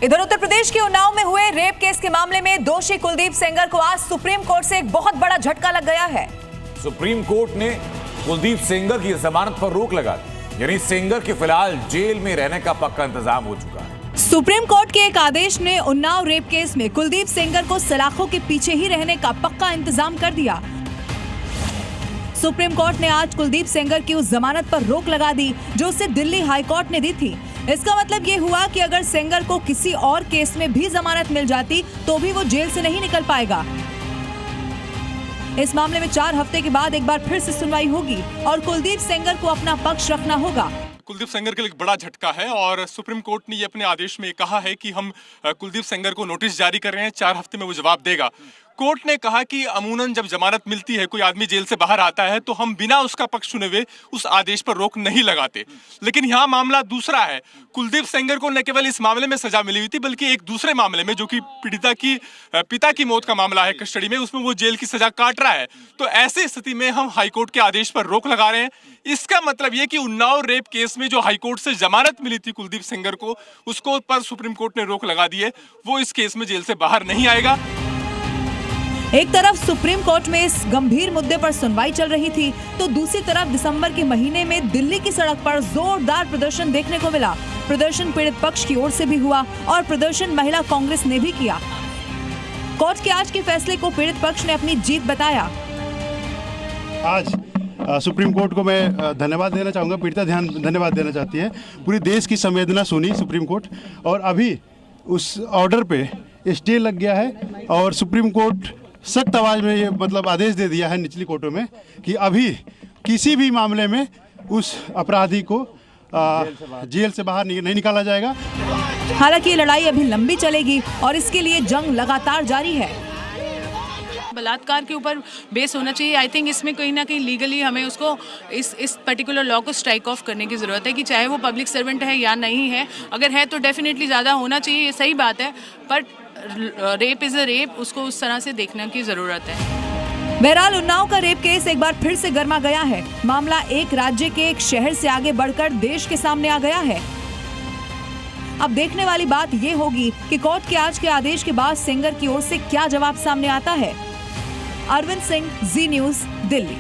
इधर उत्तर प्रदेश के उन्नाव में हुए रेप केस के मामले में दोषी कुलदीप सेंगर को आज सुप्रीम कोर्ट से एक बहुत बड़ा झटका लग गया है। सुप्रीम कोर्ट ने कुलदीप सेंगर की जमानत पर रोक लगा दी, यानी सेंगर के फिलहाल जेल में रहने का पक्का इंतजाम हो चुका है। सुप्रीम कोर्ट के एक आदेश ने उन्नाव रेप केस में कुलदीप सेंगर को सलाखों के पीछे ही रहने का पक्का इंतजाम कर दिया। सुप्रीम कोर्ट ने आज कुलदीप सेंगर की उस जमानत पर रोक लगा दी जो उसे दिल्ली हाई कोर्ट ने दी थी। इसका मतलब ये हुआ कि अगर सेंगर को किसी और केस में भी जमानत मिल जाती तो भी वो जेल से नहीं निकल पाएगा। इस मामले में 4 हफ्ते के बाद एक बार फिर से सुनवाई होगी और कुलदीप सेंगर को अपना पक्ष रखना होगा। कुलदीप सेंगर के लिए एक बड़ा झटका है और सुप्रीम कोर्ट ने ये अपने आदेश में कहा है कि हम कुलदीप सेंगर को नोटिस जारी कर रहे हैं, 4 हफ्ते में वो जवाब देगा। कोर्ट ने कहा कि अमूनन जब जमानत मिलती है, कोई आदमी जेल से बाहर आता है तो हम बिना उसका पक्ष सुने हुए उस आदेश पर रोक नहीं लगाते। लेकिन यहाँ मामला दूसरा है। कुलदीप सेंगर को न केवल इस मामले में सजा मिली हुई थी बल्कि एक दूसरे मामले में जो कि पीड़िता की पिता की मौत का मामला है कस्टडी में, उसमें वो जेल की सजा काट रहा है। तो ऐसी स्थिति में हम हाईकोर्ट के आदेश पर रोक लगा रहे हैं। इसका मतलब ये कि उन्नाव रेप केस में जो हाईकोर्ट से जमानत मिली थी कुलदीप सेंगर को, उसको पर सुप्रीम कोर्ट ने रोक लगा दी है। वो इस केस में जेल से बाहर नहीं आएगा। एक तरफ सुप्रीम कोर्ट में इस गंभीर मुद्दे पर सुनवाई चल रही थी तो दूसरी तरफ दिसंबर के महीने में दिल्ली की सड़क पर जोरदार प्रदर्शन देखने को मिला। प्रदर्शन पीड़ित पक्ष की ओर से भी हुआ और प्रदर्शन महिला कांग्रेस ने भी किया। कोर्ट के आज के फैसले को पीड़ित पक्ष ने अपनी जीत बताया। आज सुप्रीम कोर्ट को मैं धन्यवाद देना चाहूँगा। पीड़िता धन्यवाद देना चाहती है। पूरी देश की संवेदना सुनी सुप्रीम कोर्ट और अभी उस ऑर्डर पे स्टे लग गया है और सुप्रीम कोर्ट सख्त आवाज में ये मतलब आदेश दे दिया है निचली कोर्टों में कि अभी किसी भी मामले में उस अपराधी को जेल से बाहर नहीं निकाला जाएगा। हालांकि ये लड़ाई अभी लंबी चलेगी और इसके लिए जंग लगातार जारी है। बलात्कार के ऊपर बेस होना चाहिए। आई थिंक इसमें कहीं ना कहीं लीगली हमें उसको इस पर्टिकुलर लॉ को स्ट्राइक ऑफ करने की ज़रूरत है कि चाहे वो पब्लिक सर्वेंट है या नहीं है। अगर है तो डेफिनेटली ज़्यादा होना चाहिए, ये सही बात है, but rape is a rape, उसको उस तरह से देखने की ज़रूरत है। बहरहाल उन्नाव का रेप केस एक बार फिर से गर्मा गया है। मामला एक राज्य के एक शहर से आगे बढ़कर देश के सामने आ गया है। अब देखने वाली बात ये होगी कि कोर्ट के आज के आदेश के बाद सेंगर की ओर से क्या जवाब सामने आता है। अरविंद सिंह, जी न्यूज़, दिल्ली।